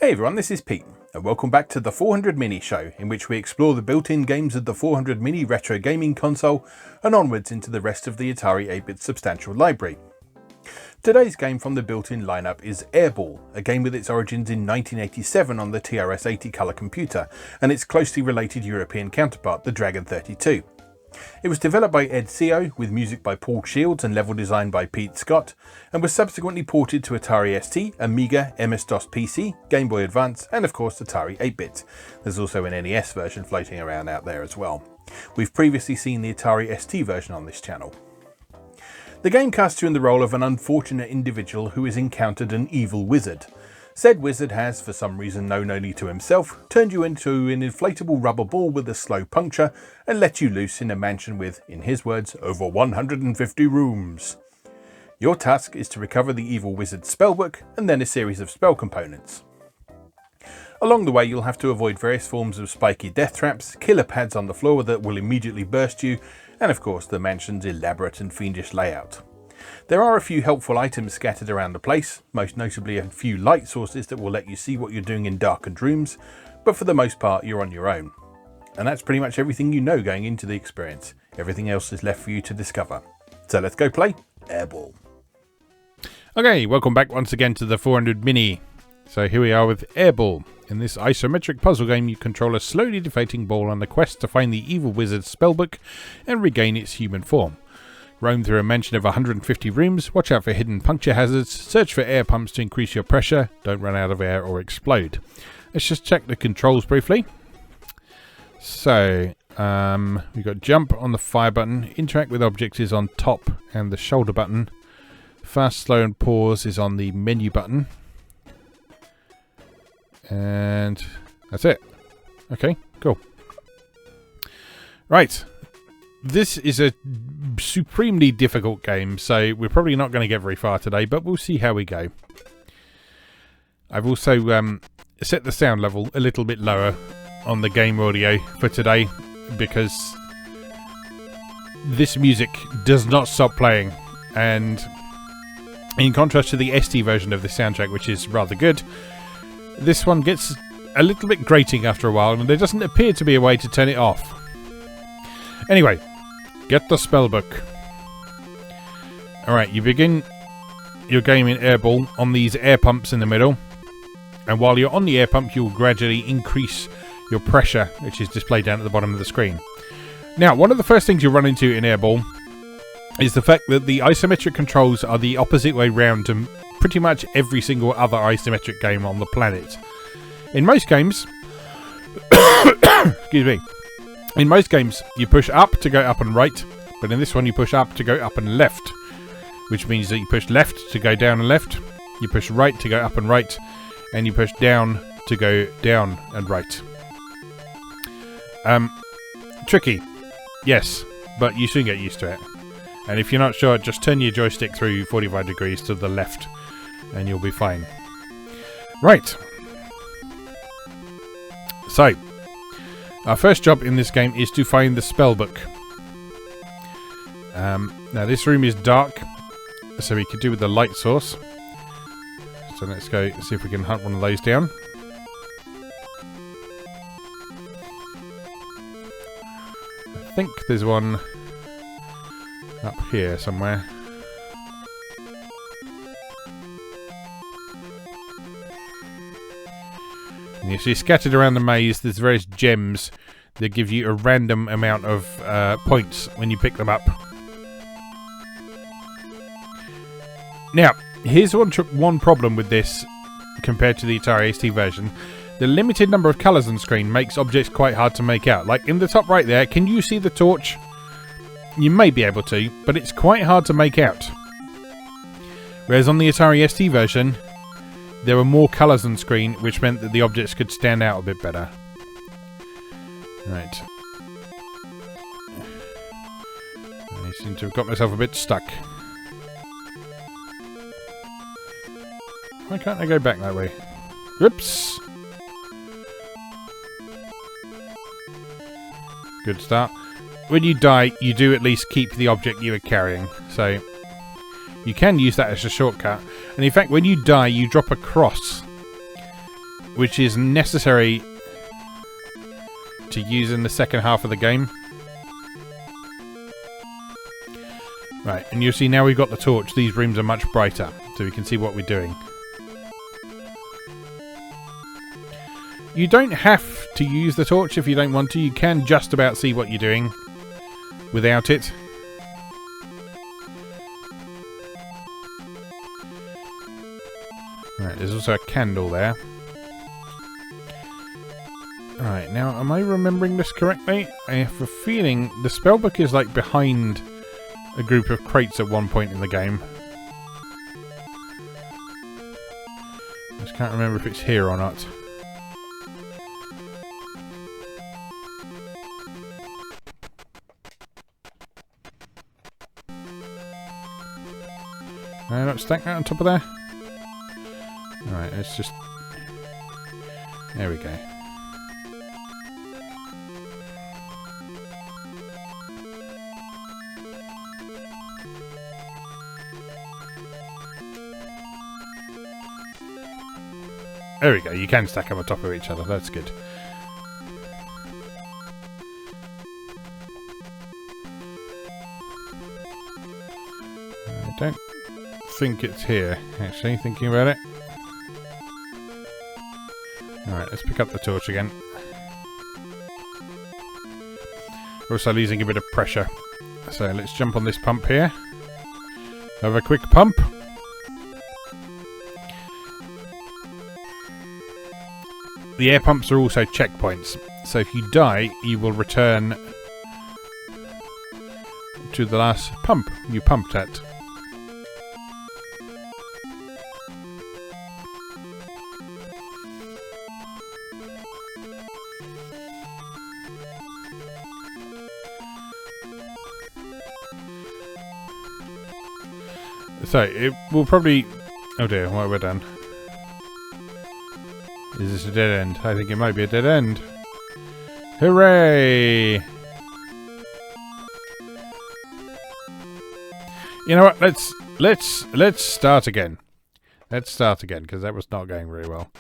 Hey everyone, this is Pete, and welcome back to the 400 Mini show, in which we explore the built-in games of the 400 Mini retro gaming console and onwards into the rest of the Atari 8-bit substantial library. Today's game from the built-in lineup is Airball, a game with its origins in 1987 on the TRS-80 colour computer and its closely related European counterpart, the Dragon 32. It was developed by Ed Seo, with music by Paul Shields and level design by Pete Scott, and was subsequently ported to Atari ST, Amiga, MS-DOS PC, Game Boy Advance, and of course Atari 8-bit. There's also an NES version floating around out there as well. We've previously seen the Atari ST version on this channel. The game casts you in the role of an unfortunate individual who has encountered an evil wizard. Said wizard has, for some reason known only to himself, turned you into an inflatable rubber ball with a slow puncture and let you loose in a mansion with, in his words, over 150 rooms. Your task is to recover the evil wizard's spellbook and then a series of spell components. Along the way you'll have to avoid various forms of spiky death traps, killer pads on the floor that will immediately burst you, and of course the mansion's elaborate and fiendish layout. There are a few helpful items scattered around the place, most notably a few light sources that will let you see what you're doing in darkened rooms, but for the most part you're on your own. And that's pretty much everything you know going into the experience. Everything else is left for you to discover. So let's go play Airball. Okay, welcome back once again to the 400 Mini. So here we are with Airball. In this isometric puzzle game you control a slowly deflating ball on the quest to find the evil wizard's spellbook and regain its human form. Roam through a mansion of 150 rooms, watch out for hidden puncture hazards, search for air pumps to increase your pressure, don't run out of air or explode. Let's just check the controls briefly. So, we've got jump on the fire button, interact with objects is on top and the shoulder button, fast, slow and pause is on the menu button. And that's it. Okay, cool. Right. This is a supremely difficult game, so we're probably not going to get very far today, but we'll see how we go. I've also set the sound level a little bit lower on the game audio for today, because this music does not stop playing, and in contrast to the ST version of the soundtrack, which is rather good, this one gets a little bit grating after a while, and there doesn't appear to be a way to turn it off. Anyway, get the spellbook. Alright, you begin your game in Airball on these air pumps in the middle. And while you're on the air pump, you'll gradually increase your pressure, which is displayed down at the bottom of the screen. Now, one of the first things you'll run into in Airball is the fact that the isometric controls are the opposite way round to pretty much every single other isometric game on the planet. In most games... excuse me. In most games, you push up to go up and right, but in this one you push up to go up and left, which means that you push left to go down and left, you push right to go up and right, and you push down to go down and right. Tricky, yes, but you soon get used to it. And if you're not sure, just turn your joystick through 45 degrees to the left, and you'll be fine. Right. So, our first job in this game is to find the spellbook. Now this room is dark, so we could do with the light source. So let's go see if we can hunt one of those down. I think there's one up here somewhere. And you see scattered around the maze there's various gems that give you a random amount of points when you pick them up. Now, here's one problem with this compared to the Atari ST version. The limited number of colours on screen makes objects quite hard to make out. Like in the top right there, can you see the torch? You may be able to, but it's quite hard to make out. Whereas on the Atari ST version, there were more colours on screen, which meant that the objects could stand out a bit better. Right. I seem to have got myself a bit stuck. Why can't I go back that way? Whoops! Good start. When you die, you do at least keep the object you were carrying, so you can use that as a shortcut. And in fact, when you die, you drop a cross which is necessary to use in the second half of the game. Right, and you see now we've got the torch, these rooms are much brighter, so we can see what we're doing. You don't have to use the torch if you don't want to. You can just about see what you're doing without it. Right, there's also a candle there. Alright, now am I remembering this correctly? I have a feeling the spellbook is like behind a group of crates at one point in the game. I just can't remember if it's here or not. No, not stack that on top of there. Alright, let's just... There we go. There we go, you can stack them on top of each other, that's good. I don't think it's here, actually, thinking about it. Alright, let's pick up the torch again. We're also losing a bit of pressure. So let's jump on this pump here. Have a quick pump. The air pumps are also checkpoints, so if you die, you will return to the last pump you pumped at. So, it will probably... Oh dear, what have we done? Is this a dead end? I think it might be a dead end. Hooray! You know what? Let's start again. Let's start again, because that was not going very well.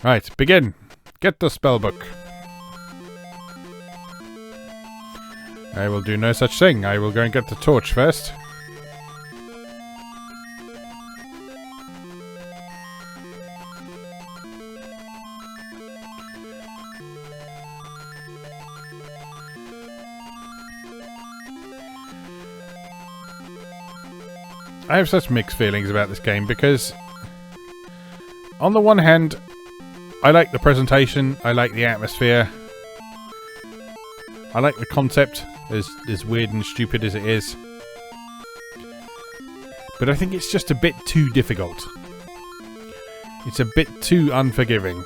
Right, begin. Get the spellbook. I will do no such thing. I will go and get the torch first. I have such mixed feelings about this game because on the one hand I like the presentation, I like the atmosphere, I like the concept, as weird and stupid as it is, but I think it's just a bit too difficult. It's a bit too unforgiving.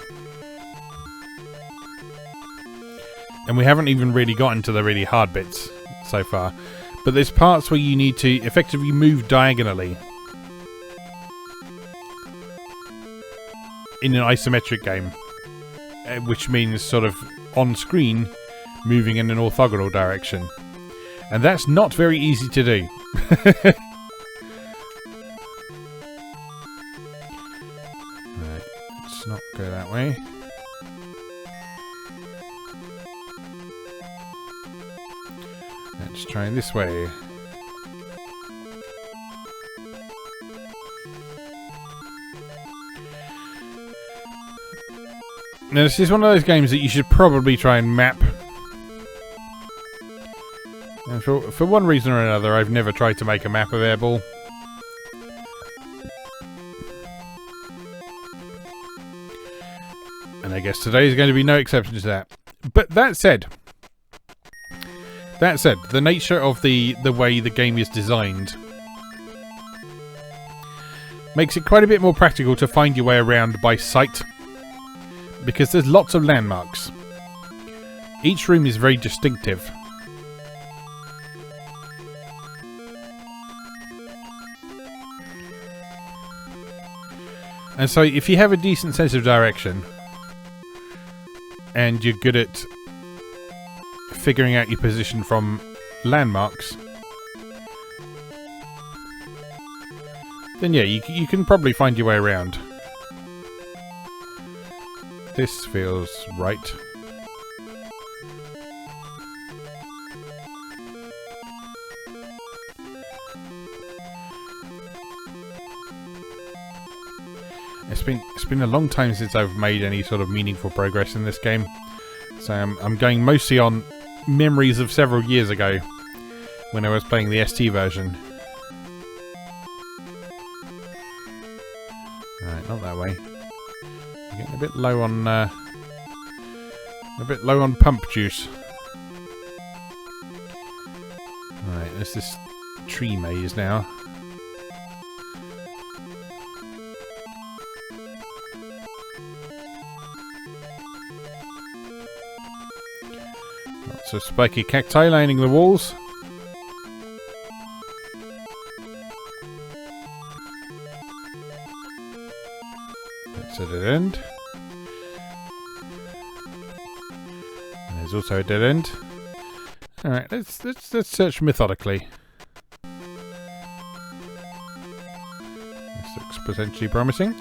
And we haven't even really gotten to the really hard bits so far. But there's parts where you need to effectively move diagonally in an isometric game, which means sort of on screen moving in an orthogonal direction, and that's not very easy to do. Right, let's not go that way. Let's try this way. Now this is one of those games that you should probably try and map. And for one reason or another, I've never tried to make a map of Airball. And I guess today is going to be no exception to that. But that said, the nature of the way the game is designed makes it quite a bit more practical to find your way around by sight, because there's lots of landmarks. Each room is very distinctive. And so if you have a decent sense of direction and you're good at figuring out your position from landmarks, then yeah, you can probably find your way around. This feels right. It's been a long time since I've made any sort of meaningful progress in this game, so I'm going mostly on memories of several years ago when I was playing the ST version. Alright, not that way. I'm getting a bit low on pump juice. Alright, there's this tree maze now. Lots of spiky cacti lining the walls. That's a dead end. And there's also a dead end. Alright, let's search methodically. This looks potentially promising.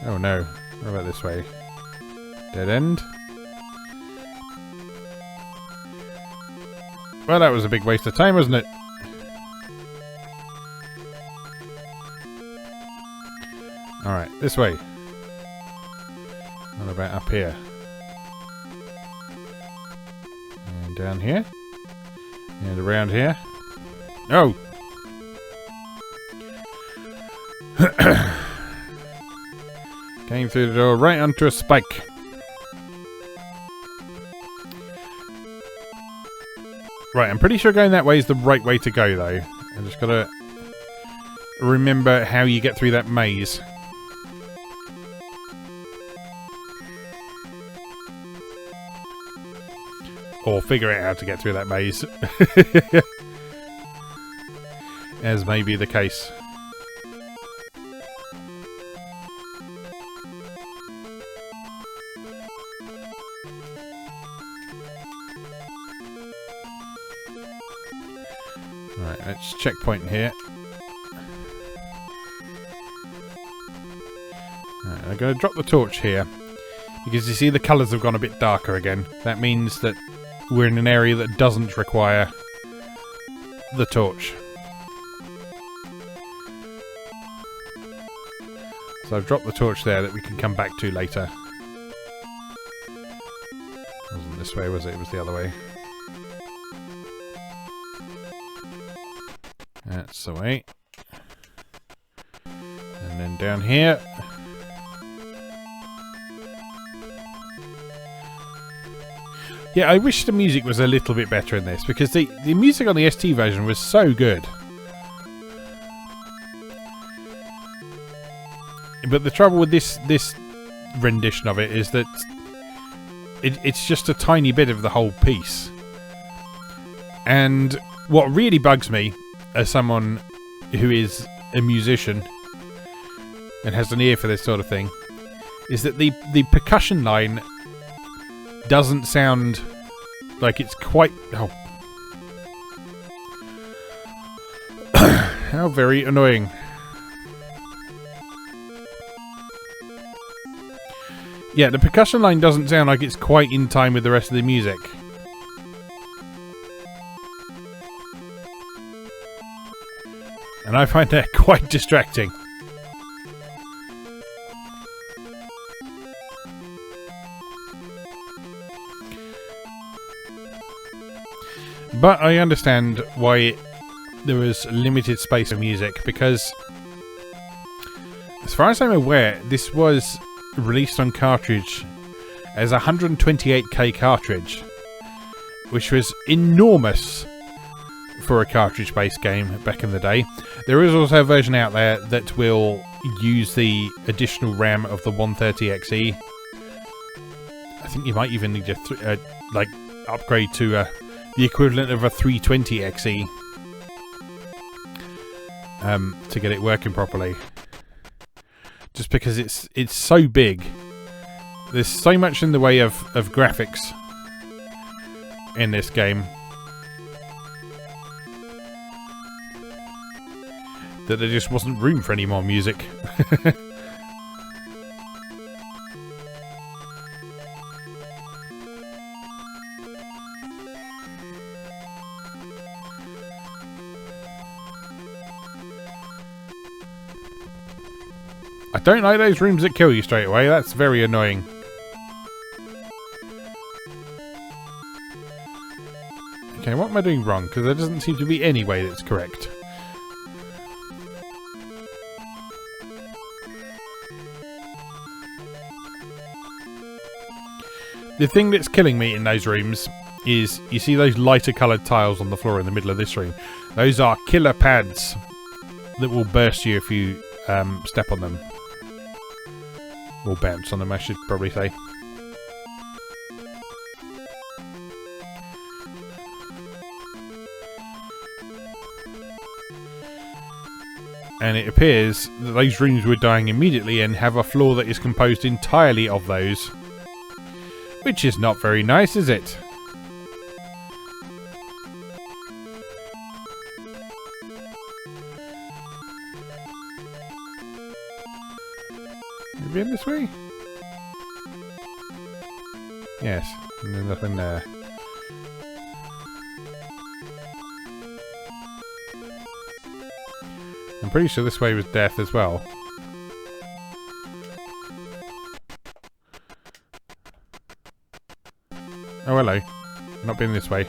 Oh no, what about this way? Dead end. Well, that was a big waste of time, wasn't it? Alright, this way. What about up here? And down here? And around here? Oh! Came through the door right onto a spike. Right, I'm pretty sure going that way is the right way to go, though. I just gotta remember how you get through that maze. Or figure out how to get through that maze. As may be the case. Right, let's checkpoint here. Right, I'm going to drop the torch here. Because you see the colours have gone a bit darker again. That means that we're in an area that doesn't require the torch. So I've dropped the torch there that we can come back to later. It wasn't this way, was it? It was the other way. That's the way. And then down here. Yeah, I wish the music was a little bit better in this, because the music on the ST version was so good. But the trouble with this rendition of it is that it's just a tiny bit of the whole piece. And what really bugs me, as someone who is a musician and has an ear for this sort of thing, is that the percussion line doesn't sound like it's quite... Oh. How very annoying. Yeah, the percussion line doesn't sound like it's quite in time with the rest of the music. And I find that quite distracting. But I understand why there was limited space for music, because as far as I'm aware, this was released on cartridge as a 128k cartridge, which was enormous for a cartridge-based game back in the day. There is also a version out there that will use the additional RAM of the 130XE. I think you might even need a upgrade to the equivalent of a 320XE to get it working properly. Just because it's so big. There's so much in the way of graphics in this game that there just wasn't room for any more music. I don't like those rooms that kill you straight away. That's very annoying. Okay, what am I doing wrong? Because there doesn't seem to be any way that's correct. The thing that's killing me in those rooms is, you see those lighter coloured tiles on the floor in the middle of this room? Those are killer pads that will burst you if you step on them. Or bounce on them, I should probably say. And it appears that those rooms we're dying immediately in have a floor that is composed entirely of those. Which is not very nice, is it? Maybe in this way? Yes, and there's nothing there. I'm pretty sure this way was death as well. Oh, hello. Not been this way.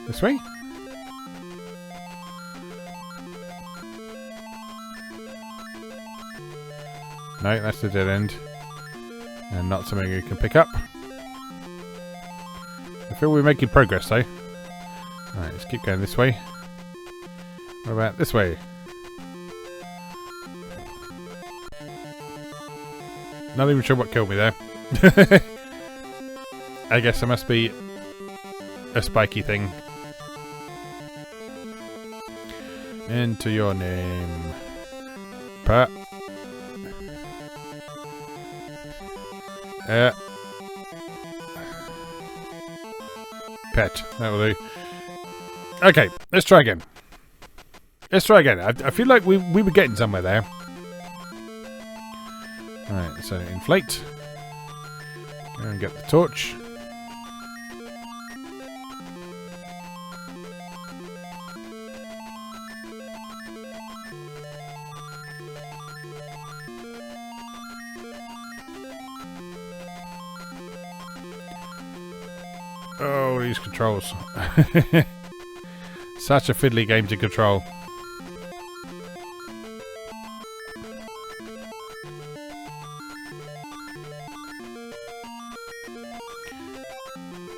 This way? No, that's the dead end. And not something we can pick up. I feel we're making progress though. Alright, let's keep going this way. What about this way? Not even sure what killed me there. I guess there must be a spiky thing. Enter your name. Pat. Pet. That will do. Okay, let's try again. Let's try again. I feel like we were getting somewhere there. Alright, so inflate. Go and get the torch. Oh, these controls. Such a fiddly game to control.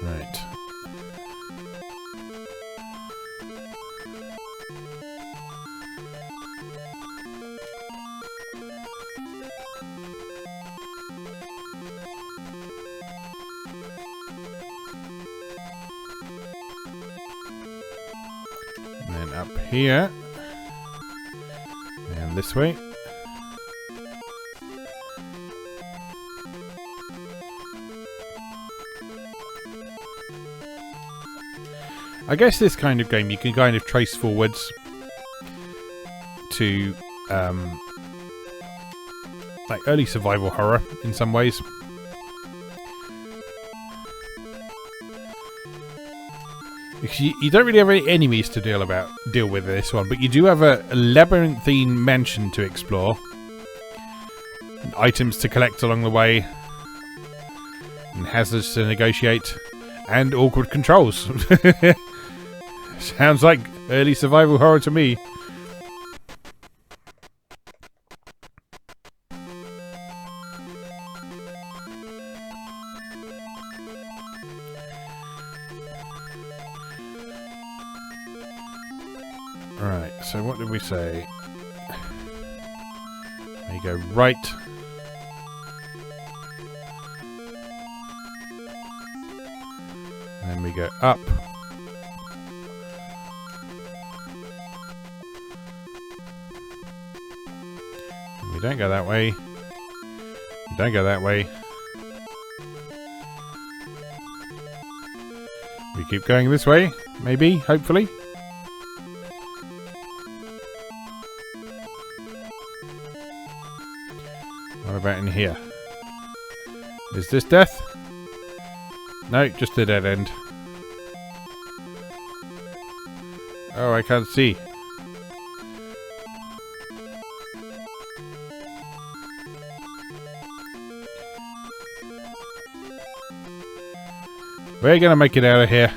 Right. And then up here. And this way. I guess this kind of game you can kind of trace forwards to like early survival horror in some ways. Because you don't really have any enemies to deal with in this one, but you do have a labyrinthine mansion to explore, and items to collect along the way, and hazards to negotiate, and awkward controls. Sounds like early survival horror to me. Right, so what did we say? There you go, right. Then we go up. And we don't go that way. We don't go that way. We keep going this way, maybe, hopefully. What about in here? Is this death? No, just a dead end. Oh, I can't see. We're gonna make it out of here.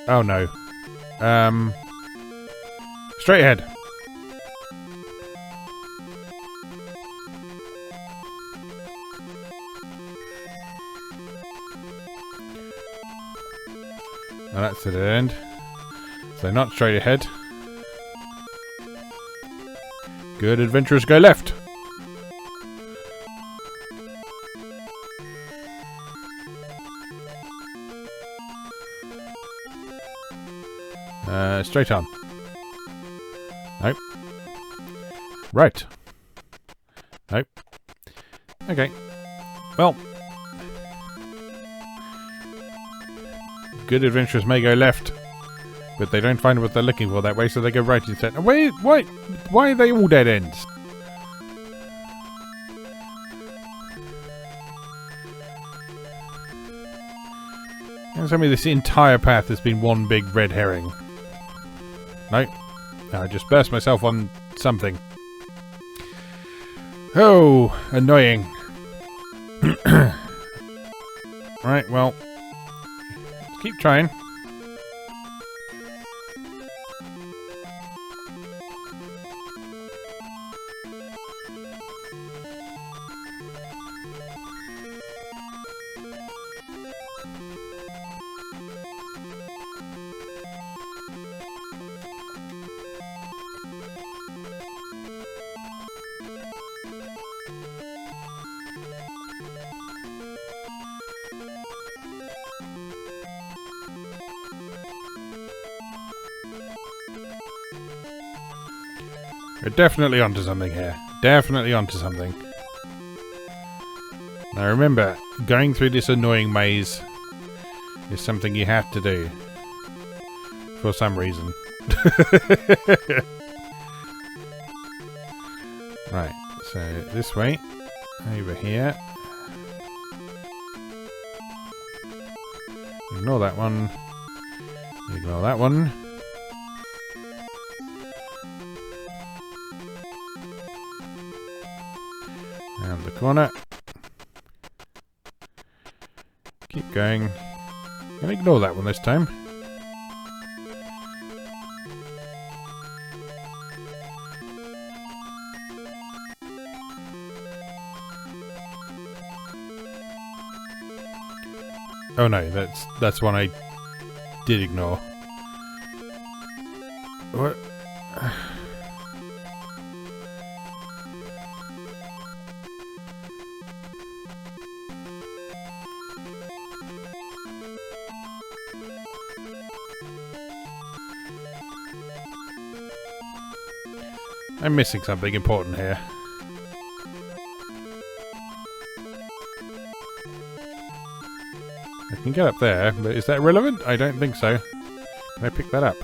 Oh no. Straight ahead. Oh, that's the dead end. So not straight ahead. Good adventurers go left. Straight on. Nope. Right. Nope. Okay. Well. Good adventurers may go left, but they don't find what they're looking for that way, so they go right instead. Wait, why are they all dead ends? And tell me this entire path has been one big red herring. No. I just burst myself on something. Oh, annoying. Right, well. Keep trying. We're definitely onto something here. Definitely onto something. Now remember, going through this annoying maze is something you have to do. For some reason. Right, so this way. Over here. Ignore that one. Ignore that one. Round the corner. Keep going. Gonna ignore that one this time. Oh no, that's one I did ignore. What? I'm missing something important here. I can get up there, but is that relevant? I don't think so. Can I pick that up?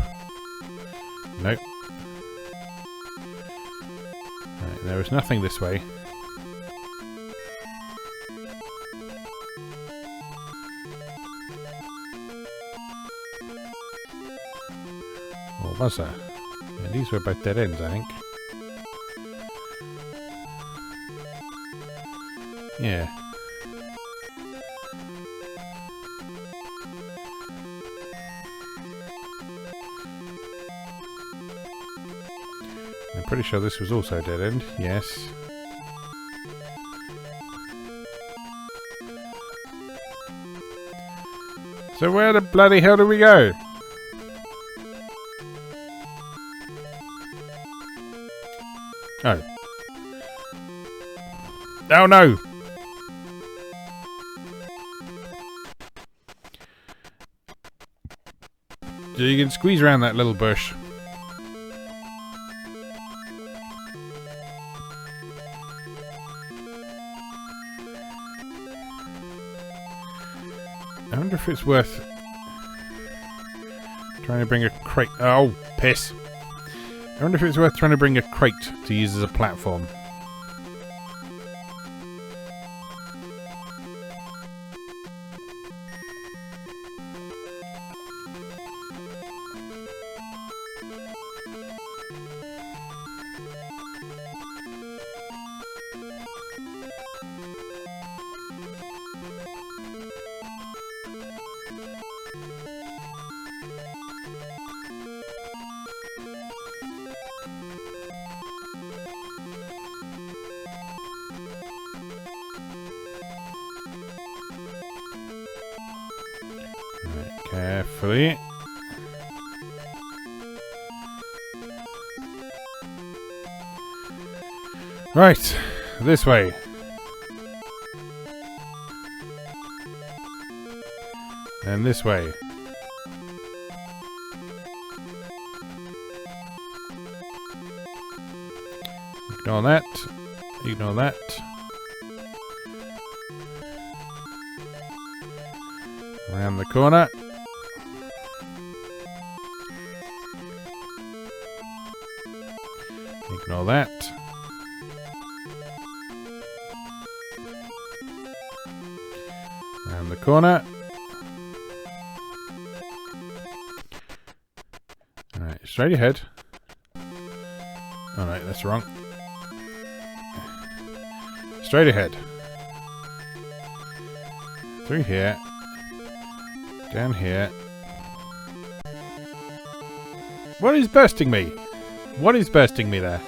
Nope. Right, there is nothing this way. Or was there? Yeah, these were both dead ends, I think. Yeah. I'm pretty sure this was also a dead end. Yes. So where the bloody hell do we go? Oh. Oh no! So you can squeeze around that little bush. I wonder if it's worth trying to bring a crate. Oh, piss. I wonder if it's worth trying to bring a crate to use as a platform. Carefully. Right, this way. And this way. Ignore that. Ignore that. Around the corner. Ignore that. Around the corner. Alright, straight ahead. Oh no, that's wrong. Straight ahead. Through here. Down here. What is bursting me? What is bursting me there?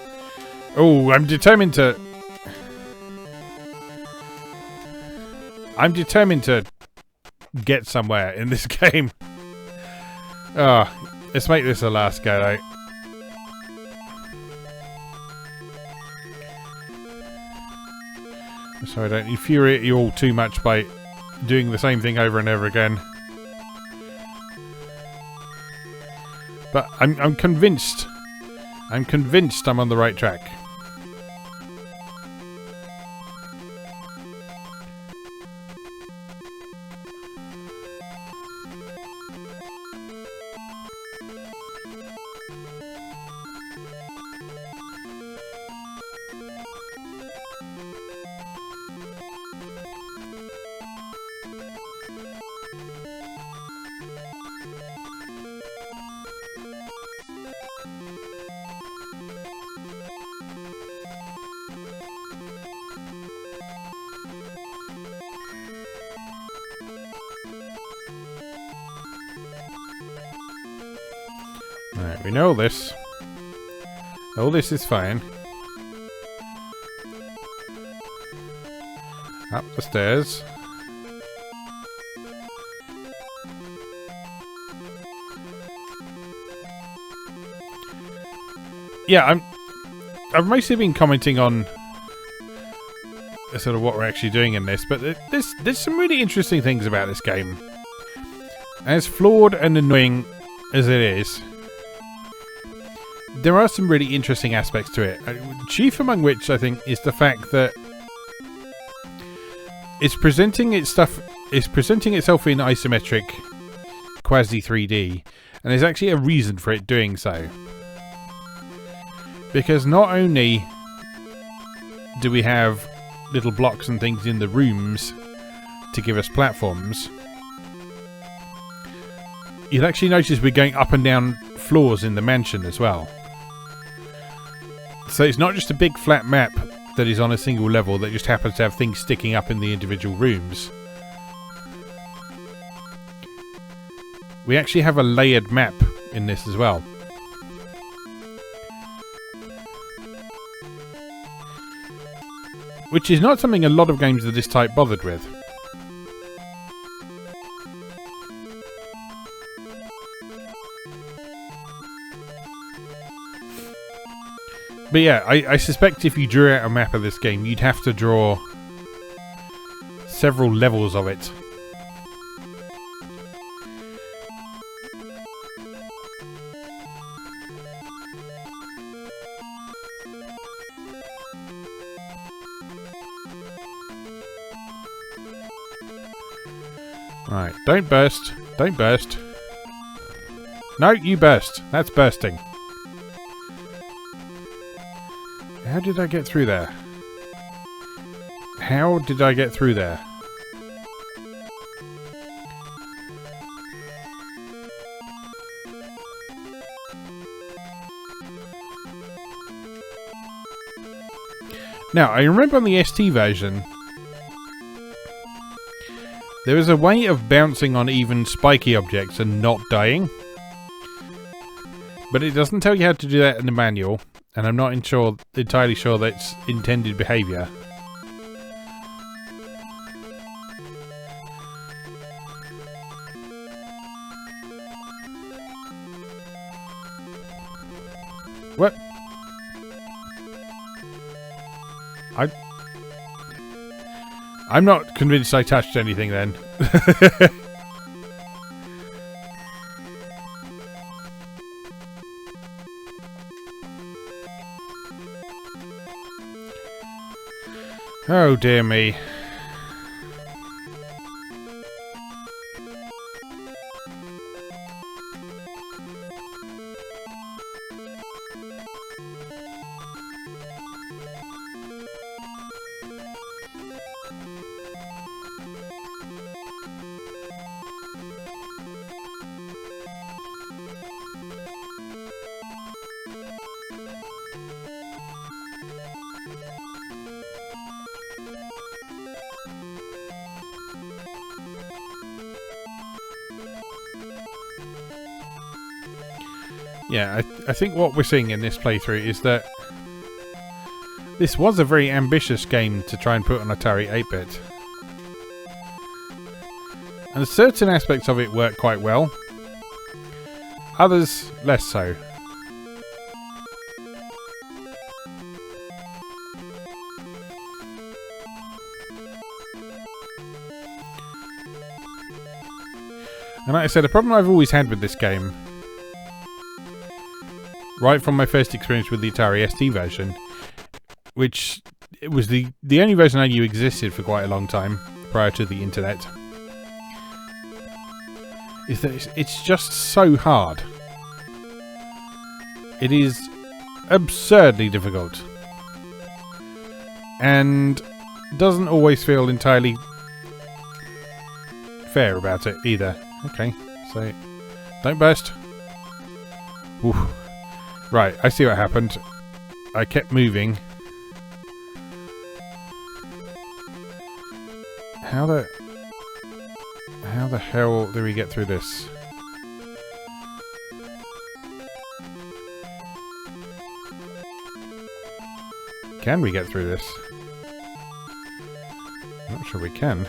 Oh, I'm determined to get somewhere in this game. Oh, let's make this the last go though. So I don't infuriate you all too much by doing the same thing over and over again. But I'm convinced. I'm convinced I'm on the right track. Alright, we know all this. All this is fine. Up the stairs. Yeah, I've mostly been commenting on sort of what we're actually doing in this, but there's some really interesting things about this game. As flawed and annoying as it is, there are some really interesting aspects to it. Chief among which, I think, is the fact that it's presenting itself in isometric quasi 3D, and there's actually a reason for it doing so. Because not only do we have little blocks and things in the rooms to give us platforms, you'll actually notice we're going up and down floors in the mansion as well. So it's not just a big flat map that is on a single level that just happens to have things sticking up in the individual rooms. We actually have a layered map in this as well. Which is not something a lot of games of this type bothered with. But yeah, I suspect if you drew out a map of this game, you'd have to draw several levels of it. Right, don't burst. Don't burst. No, you burst. That's bursting. How did I get through there? How did I get through there? Now, I remember on the ST version, There is a way of bouncing on even spiky objects and not dying. But it doesn't tell you how to do that in the manual. And I'm not entirely sure that's intended behaviour. What? I'm not convinced I touched anything then. Oh dear me. Yeah, I think what we're seeing in this playthrough is that this was a very ambitious game to try and put on Atari 8-bit. And certain aspects of it work quite well. Others, less so. And like I said, the problem I've always had with this game, right from my first experience with the Atari ST version, which it was the only version I knew existed for quite a long time prior to the internet, is that it's just so hard. It is absurdly difficult. And doesn't always feel entirely fair about it either. Okay, so don't burst. Oof. Right, I see what happened. I kept moving. How the hell do we get through this? Can we get through this? I'm not sure we can.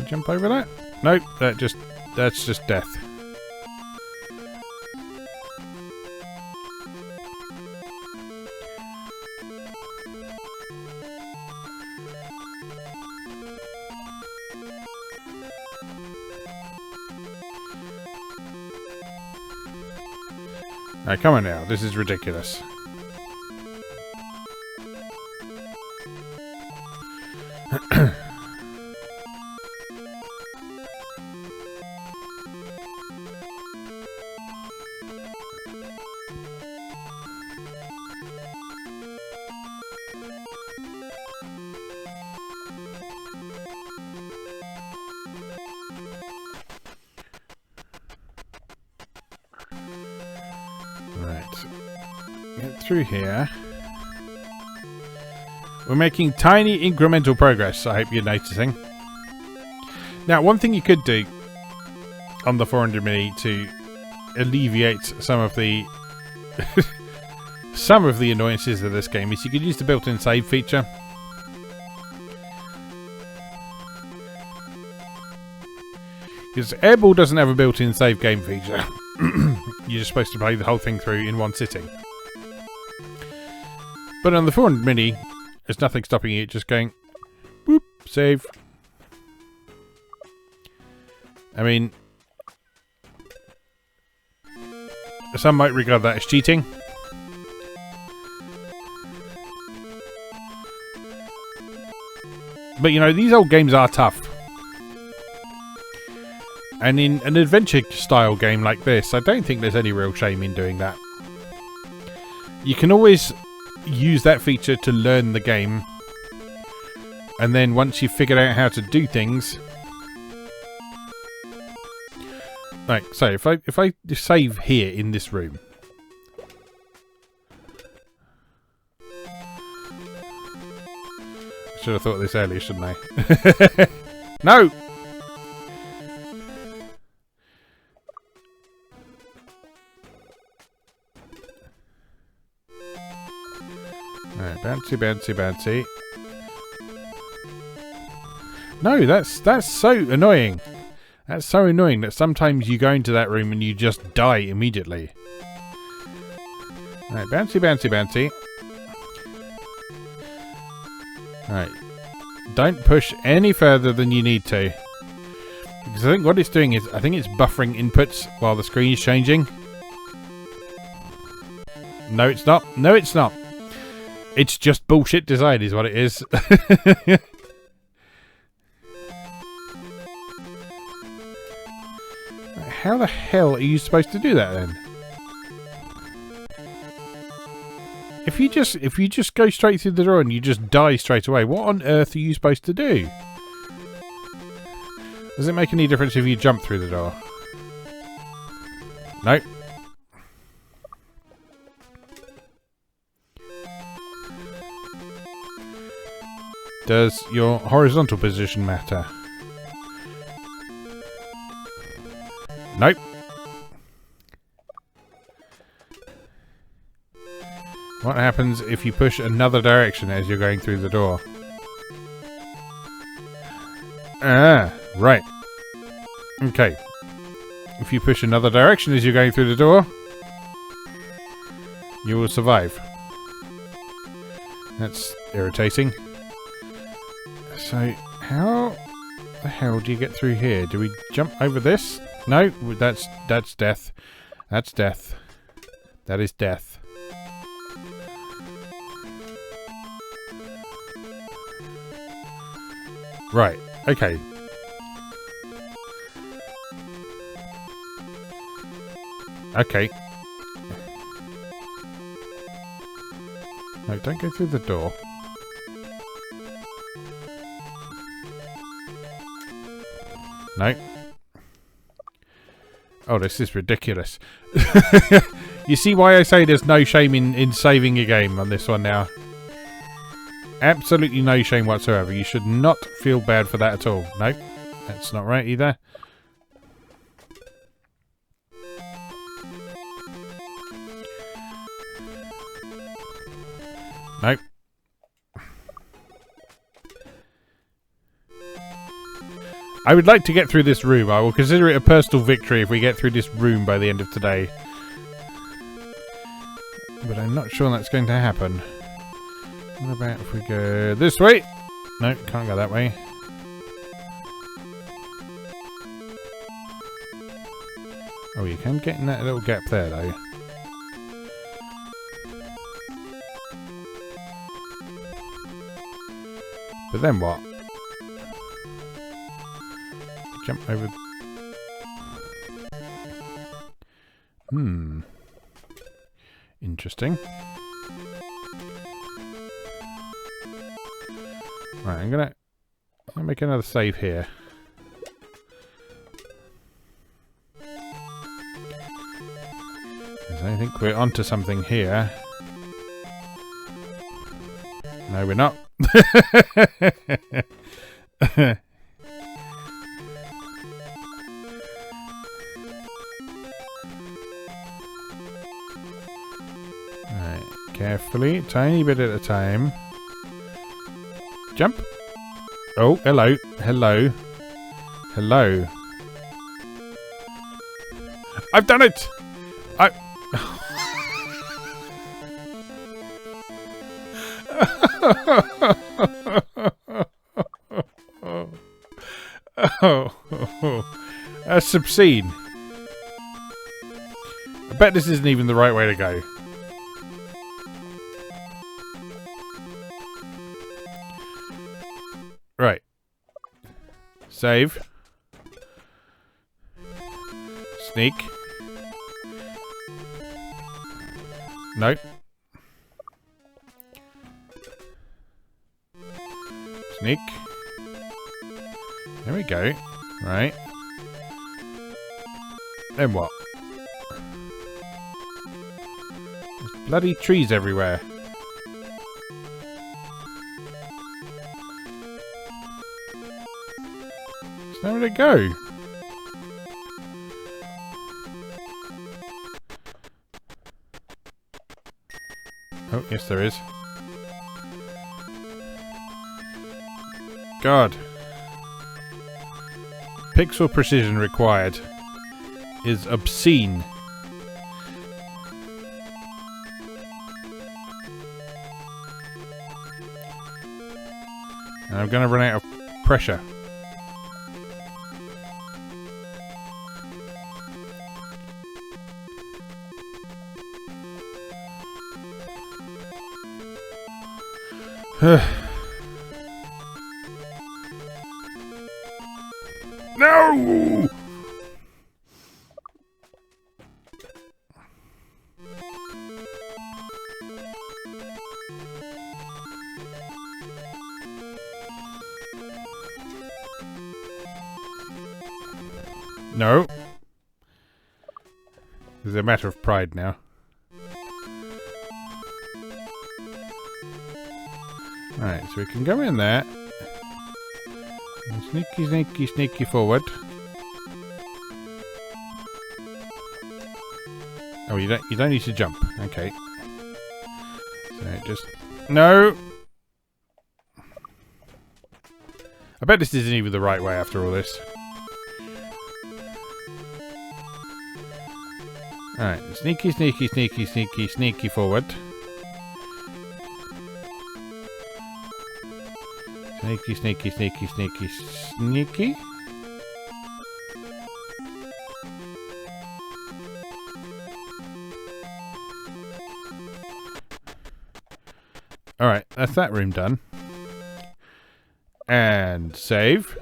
Jump over that? Nope, that's just death. Now, come on now, this is ridiculous. Get through here. We're making tiny incremental progress, I hope you're noticing. Now, one thing you could do on the 400 Mini to alleviate some of the some of the annoyances of this game is you could use the built-in save feature. Because Airball doesn't have a built-in save game feature. You're just supposed to play the whole thing through in one sitting. But on the 400 Mini, there's nothing stopping you, just going, whoop, save. I mean, some might regard that as cheating. But you know, these old games are tough. And in an adventure-style game like this, I don't think there's any real shame in doing that. You can always use that feature to learn the game, and then once you've figured out how to do things, Right, so if I save here in this room. Should have thought this earlier, shouldn't I? No! Right, bouncy, bouncy, bouncy. No, that's so annoying. That's so annoying that sometimes you go into that room and you just die immediately. Right, bouncy, bouncy, bouncy. Right. Don't push any further than you need to. Because I think what it's doing is, I think it's buffering inputs while the screen is changing. No, it's not. No, it's not. It's just bullshit design is what it is. How the hell are you supposed to do that then? If you just go straight through the door and you just die straight away, what on earth are you supposed to do? Does it make any difference if you jump through the door? Nope. Does your horizontal position matter? Nope. What happens if you push another direction as you're going through the door? Ah, right. Okay. If you push another direction as you're going through the door, you will survive. That's irritating. So, how the hell do you get through here? Do we jump over this? No, that's death. That's death. That is death. Right, okay. Okay. No, don't go through the door. No. Oh, this is ridiculous. You see why I say there's no shame in saving a game on this one now? Absolutely no shame whatsoever. You should not feel bad for that at all. Nope, that's not right either. Nope. I would like to get through this room. I will consider it a personal victory if we get through this room by the end of today. But I'm not sure that's going to happen. What about if we go this way? No, can't go that way. Oh, you can get in that little gap there, though. But then what? Jump over. Interesting. Right, I'm gonna make another save here. Because I think we're onto something here. No, we're not. Right, carefully, tiny bit at a time. Jump. Oh, hello. Hello. Hello. I've done it! That's obscene. I bet this isn't even the right way to go. Right. Save. Sneak. Nope. Sneak. There we go. Right. Then what? There's bloody trees everywhere. There's nowhere to go. Oh, yes there is. God. Pixel precision required is obscene. And I'm going to run out of pressure. No! No. This is a matter of pride now. Alright, so we can go in there. And sneaky, sneaky, sneaky forward. Oh, you don't need to jump. Okay. So just no. I bet this isn't even the right way after all this. Alright, sneaky, sneaky, sneaky, sneaky, sneaky forward. Sneaky, sneaky, sneaky, sneaky, sneaky. Alright, that's that room done. And save.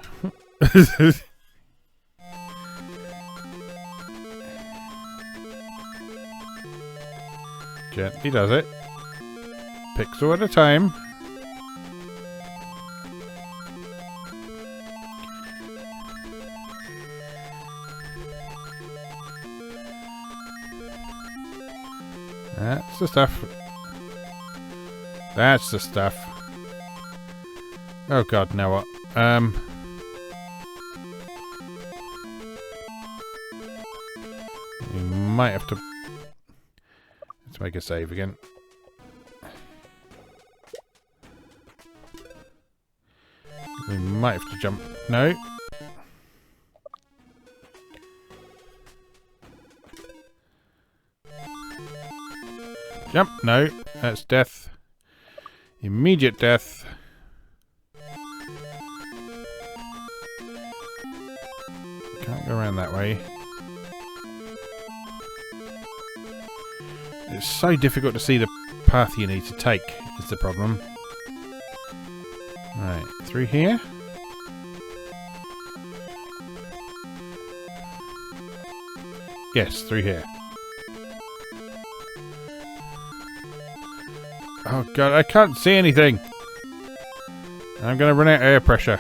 Gently does it. Pixel at a time. That's the stuff. That's the stuff. Oh god, now what? We might have to... Let's make a save again. We might have to jump. No. Jump. No. That's death. Immediate death. Can't go around that way. It's so difficult to see the path you need to take, is the problem. Right, through here. Yes, through here. Oh god, I can't see anything! I'm gonna run out of air pressure.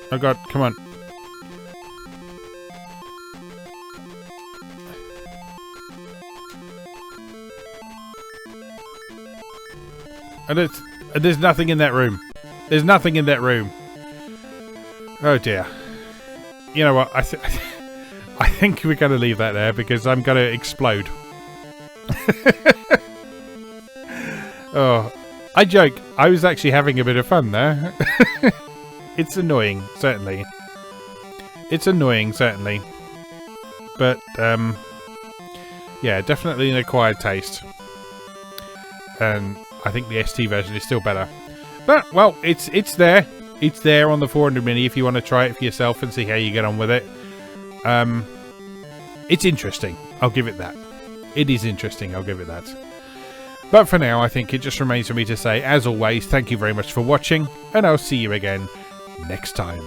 Oh god, come on. And there's nothing in that room. There's nothing in that room. Oh dear. You know what? I think we're going to leave that there because I'm going to explode. Oh, I joke. I was actually having a bit of fun there. It's annoying, certainly. It's annoying, certainly. But, yeah, definitely an acquired taste. And I think the ST version is still better. But, well, it's there. It's there on the 400 Mini if you want to try it for yourself and see how you get on with it. It's interesting. I'll give it that. It is interesting. I'll give it that. But for now, I think it just remains for me to say, as always, thank you very much for watching, and I'll see you again next time.